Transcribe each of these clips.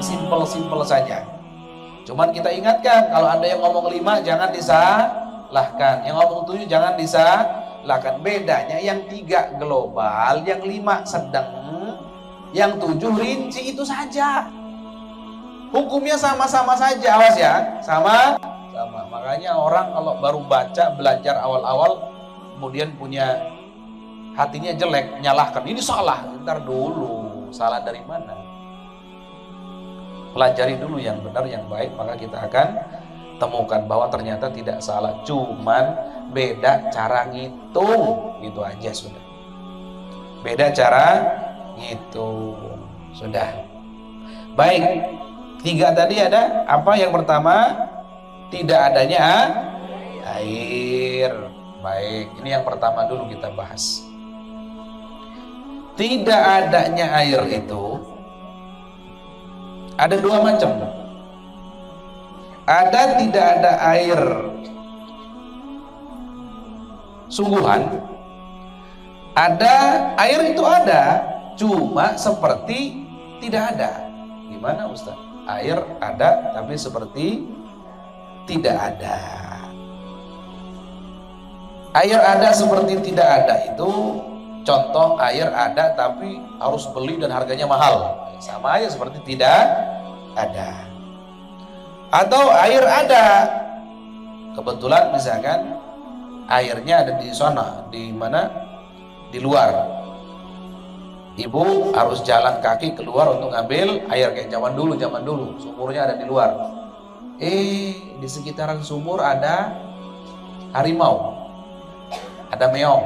simpel-simpel saja. Cuman kita ingatkan, kalau ada yang ngomong 5 jangan disalahkan, yang ngomong 7 jangan disalahkan. Bedanya yang 3 global, yang 5 sedang, yang 7 rinci, itu saja. Hukumnya sama-sama saja, awas ya, sama. Makanya orang kalau baru baca, belajar awal-awal, kemudian punya hatinya jelek, menyalahkan, ini salah. Ntar dulu, salah dari mana? Pelajari dulu yang benar, yang baik, maka kita akan temukan bahwa ternyata tidak salah, cuman beda cara ngitung, gitu aja sudah. Beda cara ngitung, sudah. Baik, 3 tadi ada apa? Yang pertama, tidak adanya air. Baik, ini yang pertama dulu kita bahas. Tidak adanya air itu ada 2 macam. Ada tidak ada air sungguhan, ada air itu ada, cuma seperti tidak ada. Gimana Ustaz? Air ada tapi seperti tidak ada. Air ada seperti tidak ada itu contoh air ada tapi harus beli dan harganya mahal. Sama aja seperti tidak ada. Atau air ada, kebetulan misalkan airnya ada di sana, di mana? Di luar. Ibu harus jalan kaki keluar untuk ngambil air kayak zaman dulu, sumurnya ada di luar. Di sekitaran sumur ada harimau, ada meong.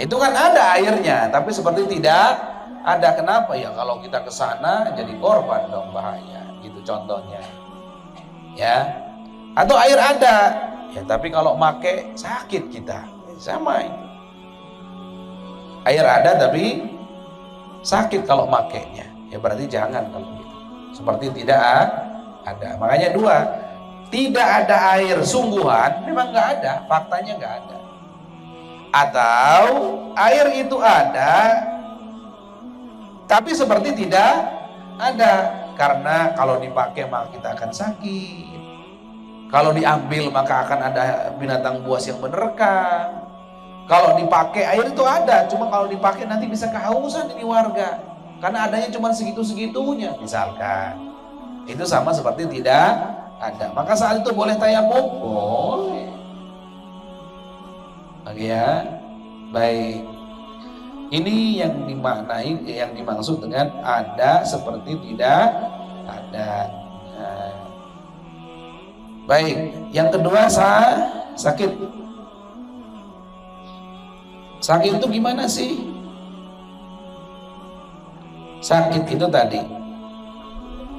Itu kan ada airnya, tapi seperti tidak ada. Kenapa ya? Kalau kita ke sana jadi korban dong, bahaya. Gitu contohnya. Ya. Atau air ada, ya tapi kalau make sakit kita. Sama itu. Air ada tapi sakit kalau makainya. Ya berarti jangan kalau gitu. Seperti tidak ada. Makanya 2, tidak ada air sungguhan, memang nggak ada, faktanya nggak ada. Atau air itu ada tapi seperti tidak ada, karena kalau dipakai maka kita akan sakit, kalau diambil maka akan ada binatang buas yang menerkam. Kalau dipakai air itu ada, cuma kalau dipakai nanti bisa kehausan ini warga, karena adanya cuma segitu-segitunya misalkan. Itu sama seperti tidak ada. Maka saat itu boleh tayamum? Boleh. Oke ya, baik. Ini yang dimaknai, yang dimaksud dengan ada seperti tidak ada. Nah. Baik, yang kedua sakit. Sakit itu gimana sih? Sakit itu tadi,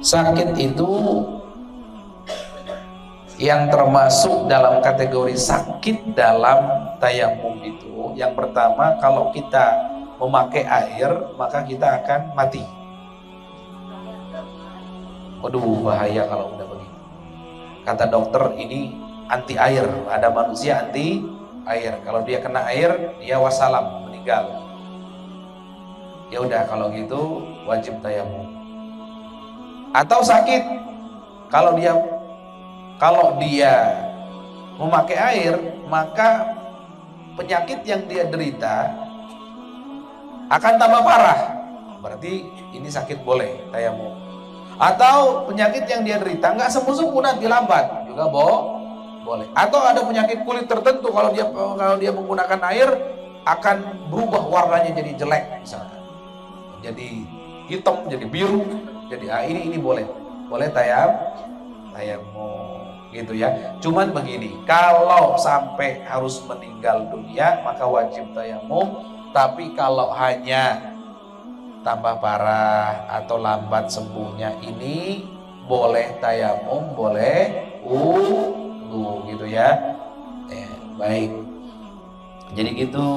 sakit itu yang termasuk dalam kategori sakit dalam tayamum itu, yang pertama, kalau kita memakai air maka kita akan mati. Waduh, bahaya kalau udah begitu. Kata dokter ini anti air, ada manusia anti air. Kalau dia kena air, dia wassalam, meninggal. Ya udah kalau gitu wajib tayamum. Atau sakit, kalau dia memakai air, maka penyakit yang dia derita akan tambah parah. Berarti ini sakit boleh tayamum. Atau penyakit yang dia derita nggak sembuh-sembuh, nanti lambat juga boleh. Atau ada penyakit kulit tertentu, kalau dia menggunakan air akan berubah warnanya jadi jelek misalkan, jadi hitam, jadi biru, jadi ini boleh tayamum gitu ya. Cuman begini, kalau sampai harus meninggal dunia maka wajib tayamum. Tapi kalau hanya tambah parah atau lambat sembuhnya, ini boleh tayamum, boleh wudu gitu ya. Baik. Jadi gitu,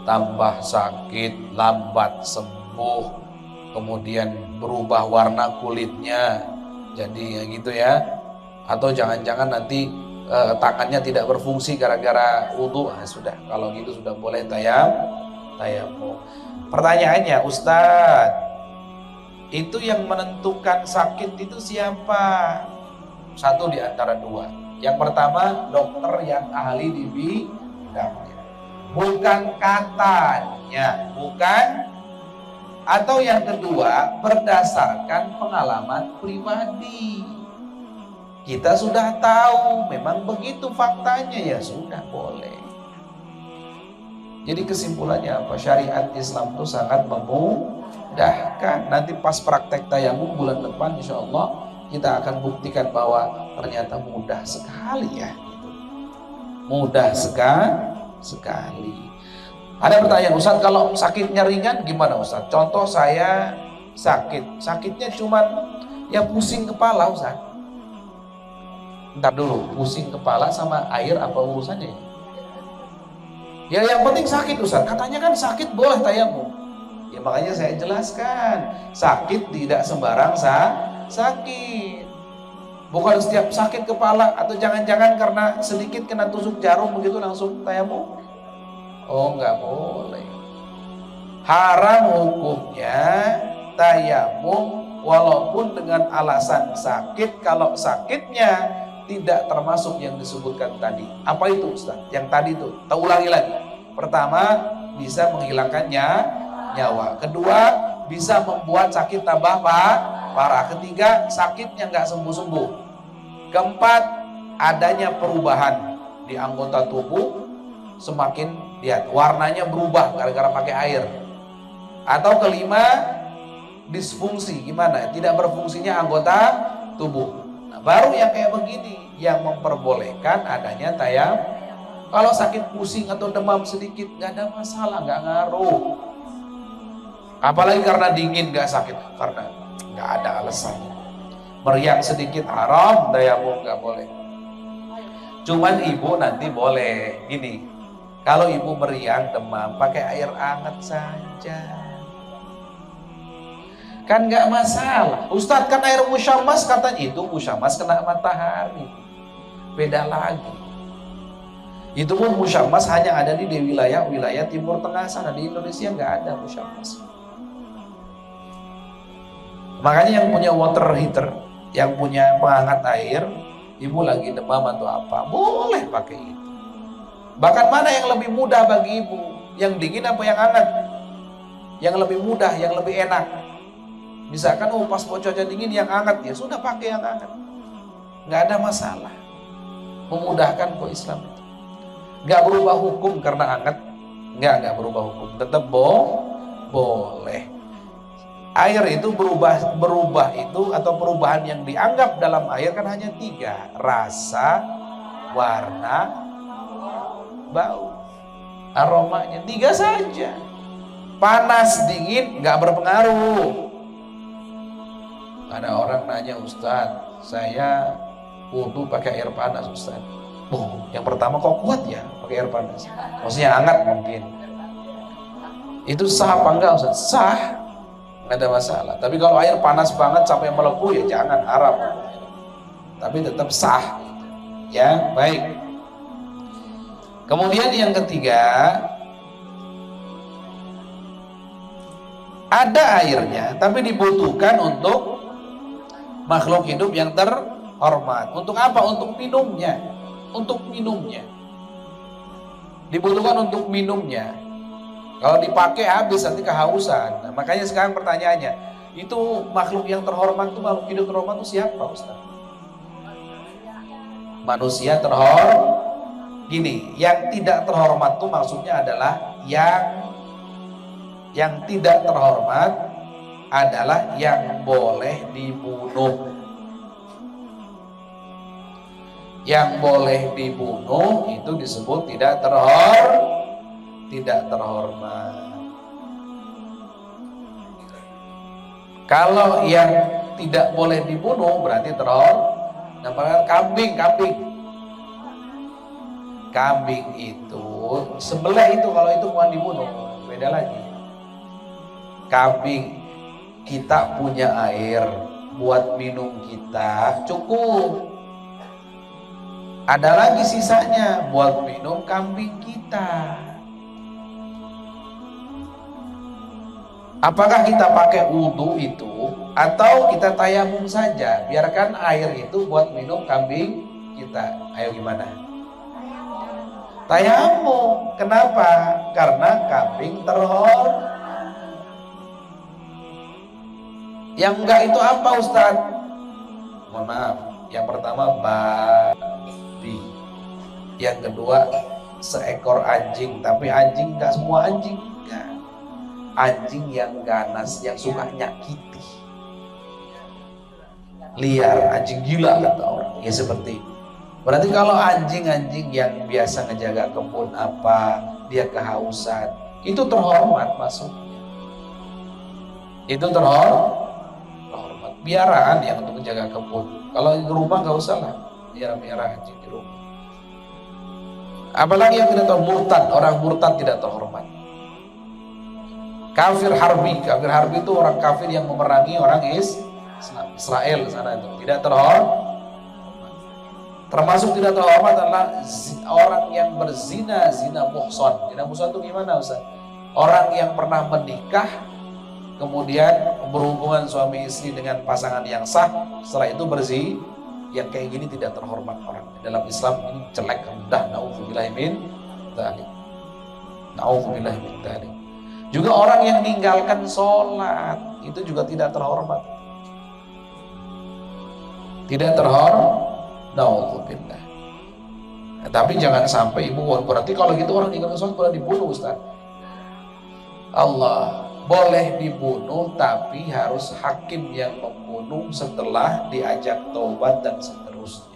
tambah sakit, lambat sembuh, kemudian berubah warna kulitnya, jadi gitu ya. Atau jangan-jangan nanti tangannya tidak berfungsi gara-gara wudu. Sudah, kalau gitu sudah boleh tayamum. Pertanyaannya, Ustadz, Itu yang menentukan sakit itu siapa? Satu di antara dua. Yang pertama, dokter yang ahli di bidangnya. Bukan katanya, bukan. Atau yang kedua, berdasarkan pengalaman pribadi. Kita sudah tahu, memang begitu faktanya, ya sudah boleh. Jadi kesimpulannya apa? Syariat Islam itu sangat memudahkan. Nanti pas praktek tayamum bulan depan, insya Allah kita akan buktikan bahwa ternyata mudah sekali ya. Mudah sekali. Ada pertanyaan, Ustaz, kalau sakitnya ringan gimana Ustaz? Contoh saya sakitnya cuman ya pusing kepala Ustaz. Ntar dulu, pusing kepala sama air apa urusannya? Ya yang penting sakit Ustaz, katanya kan sakit boleh tayamum. Ya makanya saya jelaskan, sakit tidak sembarang sakit. Bukan setiap sakit kepala atau jangan-jangan karena sedikit kena tusuk jarum begitu langsung tayamum. Oh nggak boleh. Haram hukumnya tayamum walaupun dengan alasan sakit kalau sakitnya tidak termasuk yang disebutkan tadi. Apa itu Ustaz? Yang tadi itu, kita ulangi lagi. Pertama, bisa menghilangkan nyawa. Kedua, bisa membuat sakit tambah parah. Ketiga, sakitnya nggak sembuh-sembuh. Keempat, adanya perubahan di anggota tubuh, semakin lihat warnanya berubah gara-gara pakai air. Atau kelima, disfungsi, gimana? Tidak berfungsinya anggota tubuh. Baru yang kayak begini yang memperbolehkan adanya tayamum. Kalau sakit pusing atau demam sedikit nggak ada masalah, nggak ngaruh. Apalagi karena dingin nggak sakit, karena nggak ada alasan. Meriang sedikit haram, tayamum nggak boleh. Cuman ibu nanti boleh gini, kalau ibu meriang demam pakai air hangat saja. Kan nggak masalah. Ustadz kan air musyamas, katanya itu musyamas kena matahari, beda lagi. Itu pun musyamas hanya ada di wilayah timur tengah sana. Di Indonesia nggak ada musyamas. Makanya yang punya water heater, yang punya penghangat air, ibu lagi demam atau apa, boleh pakai itu. Bahkan mana yang lebih mudah bagi ibu, yang dingin apa yang hangat? Yang lebih mudah, yang lebih enak. Misalkan pas cuaca dingin yang hangat, ya sudah pakai yang hangat, nggak ada masalah. Memudahkan kok Islam itu. Nggak berubah hukum karena hangat, nggak berubah hukum, tetap boleh. Air itu berubah itu atau perubahan yang dianggap dalam air kan hanya 3, rasa, warna, bau, aromanya 3 saja. Panas dingin nggak berpengaruh. Ada orang nanya, Ustadz, saya wudu pakai air panas Ustadz. Yang pertama kok kuat ya pakai air panas? Maksudnya hangat mungkin. Itu sah apa enggak Ustadz? Sah, nggak ada masalah. Tapi kalau air panas banget sampai melepuh ya jangan, haram. Tapi tetap sah. Ya, baik. Kemudian yang ketiga, ada airnya tapi dibutuhkan untuk makhluk hidup yang terhormat. Untuk apa? Untuk minumnya. Untuk minumnya. Dibutuhkan untuk minumnya. Kalau dipakai habis nanti kehausan. Nah, makanya sekarang pertanyaannya, itu makhluk yang terhormat itu, makhluk hidup terhormat itu siapa Ustaz? Manusia terhormat. Gini, yang tidak terhormat itu maksudnya adalah yang tidak terhormat adalah yang boleh dibunuh. Yang boleh dibunuh itu disebut tidak terhormat. Kalau yang tidak boleh dibunuh berarti terhormat. Namanya kambing itu sebelah itu, kalau itu bukan dibunuh beda lagi. Kambing, kita punya air buat minum kita cukup, ada lagi sisanya buat minum kambing kita. Apakah kita pakai wudhu itu atau kita tayamum saja? Biarkan air itu buat minum kambing kita. Ayo gimana? Tayamum. Kenapa? Karena kambing terhormat. Yang enggak itu apa, Ustaz? Mohon maaf. Yang pertama babi. Yang kedua seekor anjing. Tapi anjing enggak semua anjing. Enggak. Anjing yang ganas, yang suka nyakiti, liar, anjing gila kata orang. Ya seperti itu. Berarti kalau anjing-anjing yang biasa ngejaga kebun apa, dia kehausan, itu terhormat masuknya. Itu terhormat. Biaraan yang untuk menjaga kebun. Kalau di rumah nggak usah lah, biara anjing di rumah. Apalagi yang tidak tahu murtad, orang murtad tidak terhormat. Kafir harbi itu orang kafir yang memerangi orang Israel sana itu tidak terhormat. Termasuk tidak terhormat adalah orang yang berzina, zina muhsan. Zina muhsan itu gimana, Ustaz? Orang yang pernah menikah kemudian berhubungan suami istri dengan pasangan yang sah, setelah itu berzina, yang kayak gini tidak terhormat orang. Dalam Islam ini jelek, rendah, naudzubillahi min dzalik. Naudzubillahi min dzalik. Juga orang yang meninggalkan sholat itu juga tidak terhormat. Tidak terhormat. Nauzubillah. Tapi jangan sampai ibu, berarti kalau gitu orang meninggalkan sholat boleh dibunuh, Ustaz. Allah boleh dibunuh, tapi harus hakim yang membunuh setelah diajak taubat dan seterusnya.